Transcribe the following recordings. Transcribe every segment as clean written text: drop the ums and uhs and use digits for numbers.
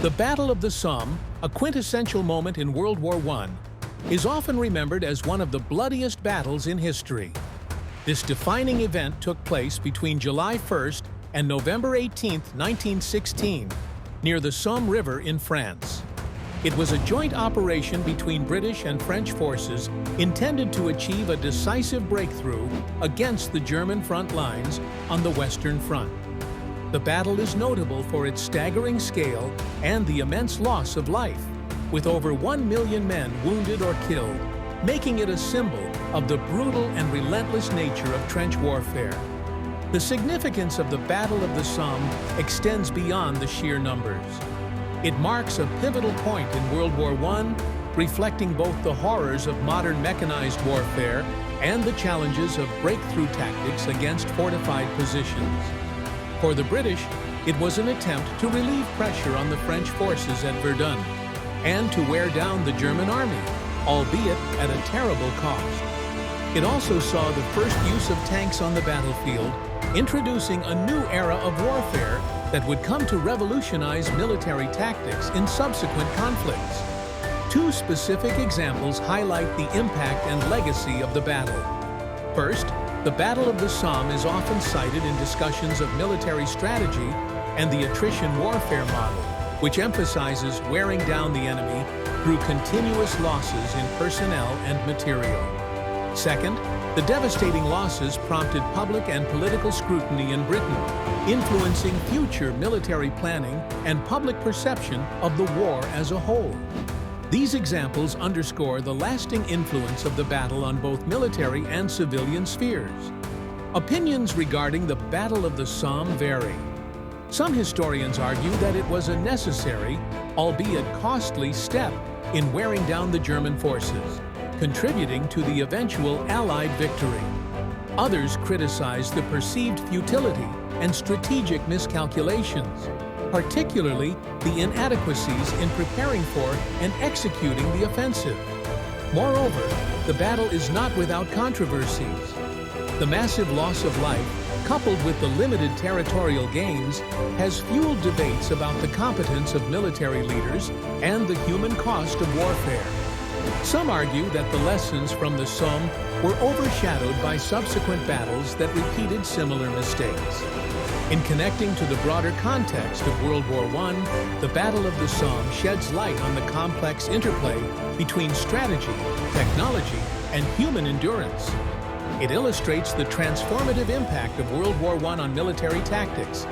The Battle of the Somme, a quintessential moment in World War I, is often remembered as one of the bloodiest battles in history. This defining event took place between July 1st and November 18, 1916, near the Somme River in France. It was a joint operation between British and French forces intended to achieve a decisive breakthrough against the German front lines on the Western Front. The battle is notable for its staggering scale and the immense loss of life, with over 1 million men wounded or killed, making it a symbol of the brutal and relentless nature of trench warfare. The significance of the Battle of the Somme extends beyond the sheer numbers. It marks a pivotal point in World War I, reflecting both the horrors of modern mechanized warfare and the challenges of breakthrough tactics against fortified positions. For the British, it was an attempt to relieve pressure on the French forces at Verdun and to wear down the German army, albeit at a terrible cost. It also saw the first use of tanks on the battlefield, introducing a new era of warfare that would come to revolutionize military tactics in subsequent conflicts. Two specific examples highlight the impact and legacy of the battle. First, the Battle of the Somme is often cited in discussions of military strategy and the attrition warfare model, which emphasizes wearing down the enemy through continuous losses in personnel and material. Second, the devastating losses prompted public and political scrutiny in Britain, influencing future military planning and public perception of the war as a whole. These examples underscore the lasting influence of the battle on both military and civilian spheres. Opinions regarding the Battle of the Somme vary. Some historians argue that it was a necessary, albeit costly, step in wearing down the German forces, contributing to the eventual Allied victory. Others criticize the perceived futility and strategic miscalculations, particularly the inadequacies in preparing for and executing the offensive. Moreover, the battle is not without controversies. The massive loss of life, coupled with the limited territorial gains, has fueled debates about the competence of military leaders and the human cost of warfare. Some argue that the lessons from the Somme were overshadowed by subsequent battles that repeated similar mistakes. In connecting to the broader context of World War I, the Battle of the Somme sheds light on the complex interplay between strategy, technology, and human endurance. It illustrates the transformative impact of World War I on military tactics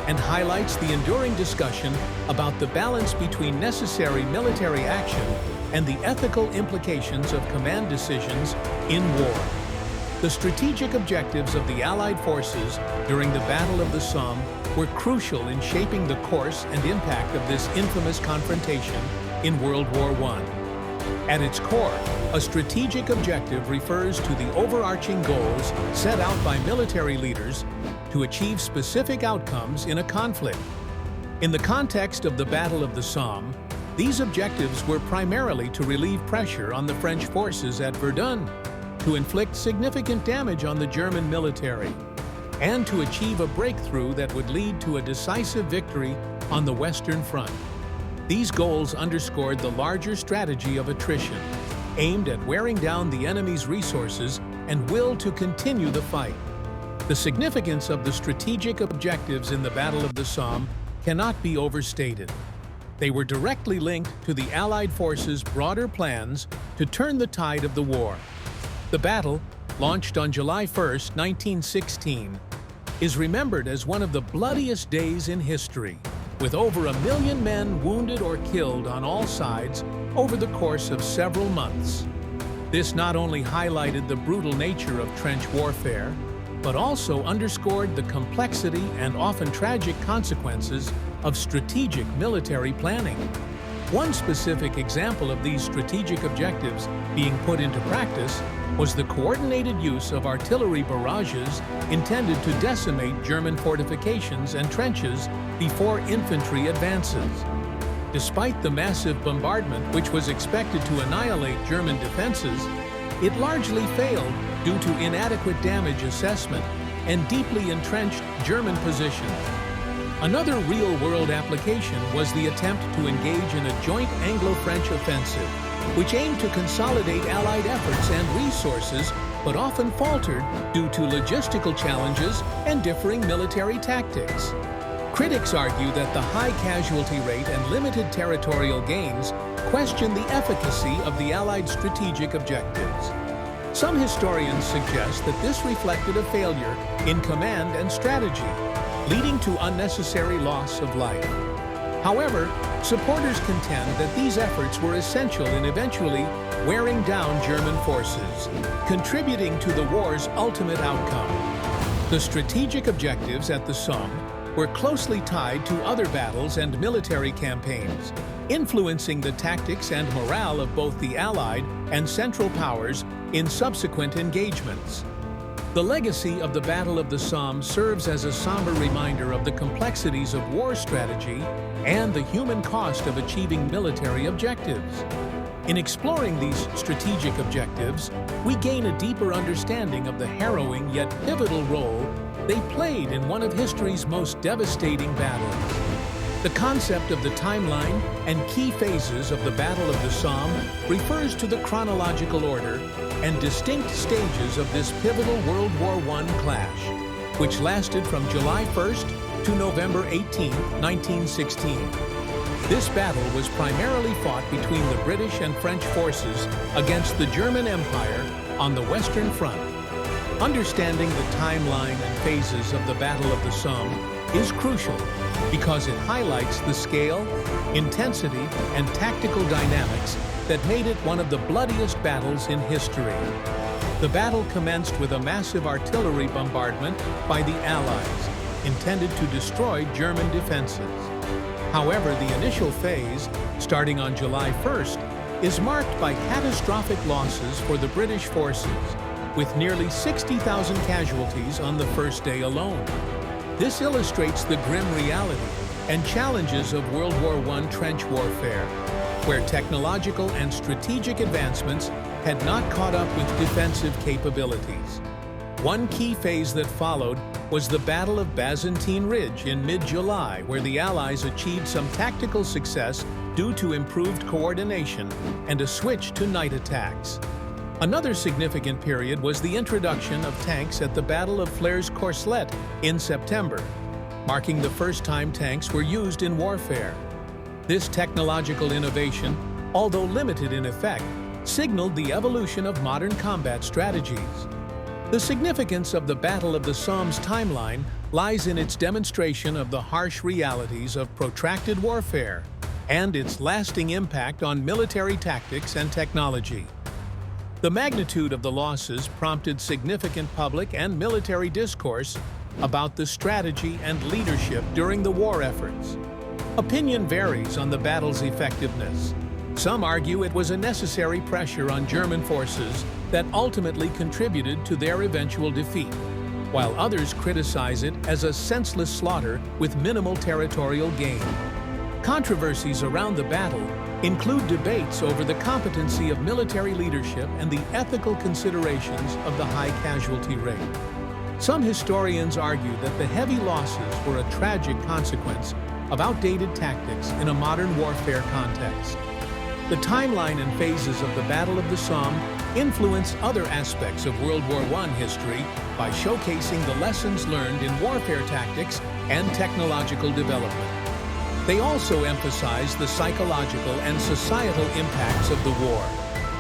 and highlights the enduring discussion about the balance between necessary military action and the ethical implications of command decisions in war. The strategic objectives of the Allied forces during the Battle of the Somme were crucial in shaping the course and impact of this infamous confrontation in World War I. At its core, a strategic objective refers to the overarching goals set out by military leaders to achieve specific outcomes in a conflict. In the context of the Battle of the Somme, these objectives were primarily to relieve pressure on the French forces at Verdun, to inflict significant damage on the German military, and to achieve a breakthrough that would lead to a decisive victory on the Western Front. These goals underscored the larger strategy of attrition, aimed at wearing down the enemy's resources and will to continue the fight. The significance of the strategic objectives in the Battle of the Somme cannot be overstated. They were directly linked to the Allied forces' broader plans to turn the tide of the war. The battle, launched on July 1, 1916, is remembered as one of the bloodiest days in history, with over 1 million men wounded or killed on all sides over the course of several months. This not only highlighted the brutal nature of trench warfare, but also underscored the complexity and often tragic consequences of strategic military planning. One specific example of these strategic objectives being put into practice was the coordinated use of artillery barrages intended to decimate German fortifications and trenches before infantry advances. Despite the massive bombardment, which was expected to annihilate German defenses, it largely failed due to inadequate damage assessment and deeply entrenched German positions. Another real-world application was the attempt to engage in a joint Anglo-French offensive, which aimed to consolidate Allied efforts and resources, but often faltered due to logistical challenges and differing military tactics. Critics argue that the high casualty rate and limited territorial gains question the efficacy of the Allied strategic objectives. Some historians suggest that this reflected a failure in command and strategy, leading to unnecessary loss of life. However, supporters contend that these efforts were essential in eventually wearing down German forces, contributing to the war's ultimate outcome. The strategic objectives at the Somme were closely tied to other battles and military campaigns, influencing the tactics and morale of both the Allied and Central Powers in subsequent engagements. The legacy of the Battle of the Somme serves as a somber reminder of the complexities of war strategy and the human cost of achieving military objectives. In exploring these strategic objectives, we gain a deeper understanding of the harrowing yet pivotal role they played in one of history's most devastating battles. The concept of the timeline and key phases of the Battle of the Somme refers to the chronological order and distinct stages of this pivotal World War I clash, which lasted from July 1st to November 18, 1916. This battle was primarily fought between the British and French forces against the German Empire on the Western Front. Understanding the timeline and phases of the Battle of the Somme is crucial because it highlights the scale, intensity, and tactical dynamics that made it one of the bloodiest battles in history. The battle commenced with a massive artillery bombardment by the Allies, intended to destroy German defenses. However, the initial phase, starting on July 1st, is marked by catastrophic losses for the British forces, with nearly 60,000 casualties on the first day alone. This illustrates the grim reality and challenges of World War I trench warfare, where technological and strategic advancements had not caught up with defensive capabilities. One key phase that followed was the Battle of Byzantine Ridge in mid-July, where the Allies achieved some tactical success due to improved coordination and a switch to night attacks. Another significant period was the introduction of tanks at the Battle of Flers-Courcelette in September, marking the first time tanks were used in warfare. This technological innovation, although limited in effect, signaled the evolution of modern combat strategies. The significance of the Battle of the Somme's timeline lies in its demonstration of the harsh realities of protracted warfare and its lasting impact on military tactics and technology. The magnitude of the losses prompted significant public and military discourse about the strategy and leadership during the war efforts. Opinion varies on the battle's effectiveness. Some argue it was a necessary pressure on German forces that ultimately contributed to their eventual defeat, while others criticize it as a senseless slaughter with minimal territorial gain. Controversies around the battle include debates over the competency of military leadership and the ethical considerations of the high casualty rate. Some historians argue that the heavy losses were a tragic consequence of outdated tactics in a modern warfare context. The timeline and phases of the Battle of the Somme influence other aspects of World War I history by showcasing the lessons learned in warfare tactics and technological development. They also emphasize the psychological and societal impacts of the war,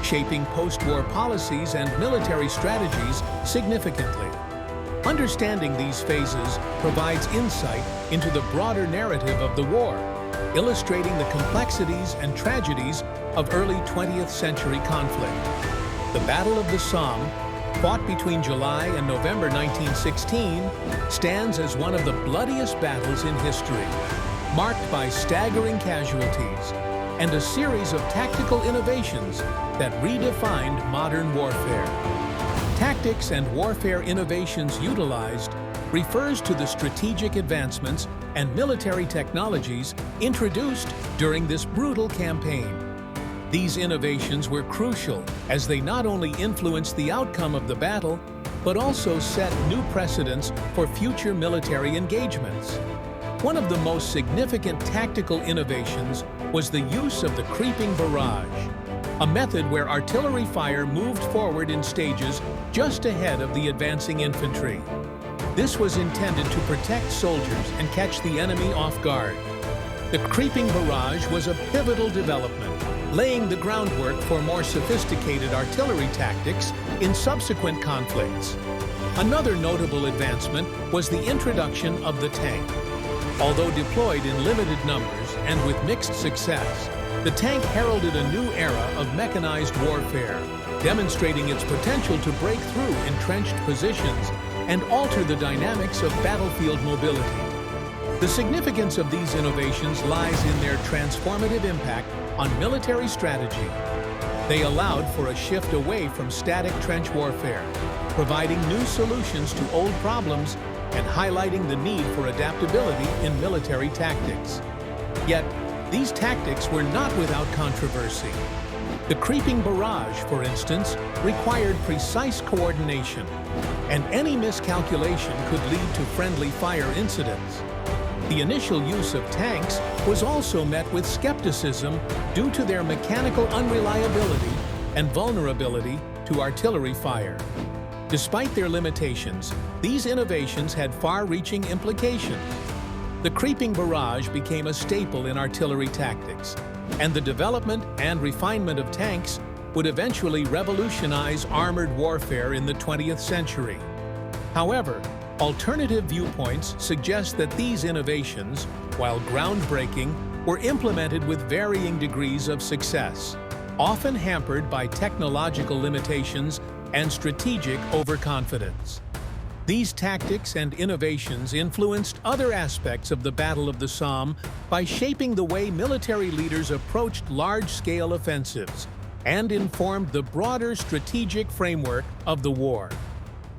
shaping post-war policies and military strategies significantly. Understanding these phases provides insight into the broader narrative of the war, illustrating the complexities and tragedies of early 20th century conflict. The Battle of the Somme, fought between July and November 1916, stands as one of the bloodiest battles in history, marked by staggering casualties and a series of tactical innovations that redefined modern warfare. Tactics and warfare innovations utilized refers to the strategic advancements and military technologies introduced during this brutal campaign. These innovations were crucial as they not only influenced the outcome of the battle, but also set new precedents for future military engagements. One of the most significant tactical innovations was the use of the creeping barrage, a method where artillery fire moved forward in stages just ahead of the advancing infantry. This was intended to protect soldiers and catch the enemy off guard. The creeping barrage was a pivotal development, laying the groundwork for more sophisticated artillery tactics in subsequent conflicts. Another notable advancement was the introduction of the tank. Although deployed in limited numbers and with mixed success, the tank heralded a new era of mechanized warfare, demonstrating its potential to break through entrenched positions and alter the dynamics of battlefield mobility. The significance of these innovations lies in their transformative impact on military strategy. They allowed for a shift away from static trench warfare, providing new solutions to old problems and highlighting the need for adaptability in military tactics. Yet, these tactics were not without controversy. The creeping barrage, for instance, required precise coordination, and any miscalculation could lead to friendly fire incidents. The initial use of tanks was also met with skepticism due to their mechanical unreliability and vulnerability to artillery fire. Despite their limitations, these innovations had far-reaching implications. The creeping barrage became a staple in artillery tactics, and the development and refinement of tanks would eventually revolutionize armored warfare in the 20th century. However, alternative viewpoints suggest that these innovations, while groundbreaking, were implemented with varying degrees of success, often hampered by technological limitations and strategic overconfidence. These tactics and innovations influenced other aspects of the Battle of the Somme by shaping the way military leaders approached large-scale offensives and informed the broader strategic framework of the war.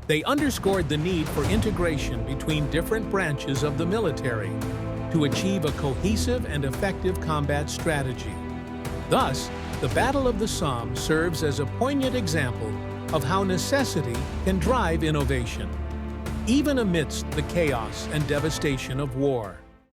They underscored the need for integration between different branches of the military to achieve a cohesive and effective combat strategy. Thus, the Battle of the Somme serves as a poignant example of how necessity can drive innovation, even amidst the chaos and devastation of war.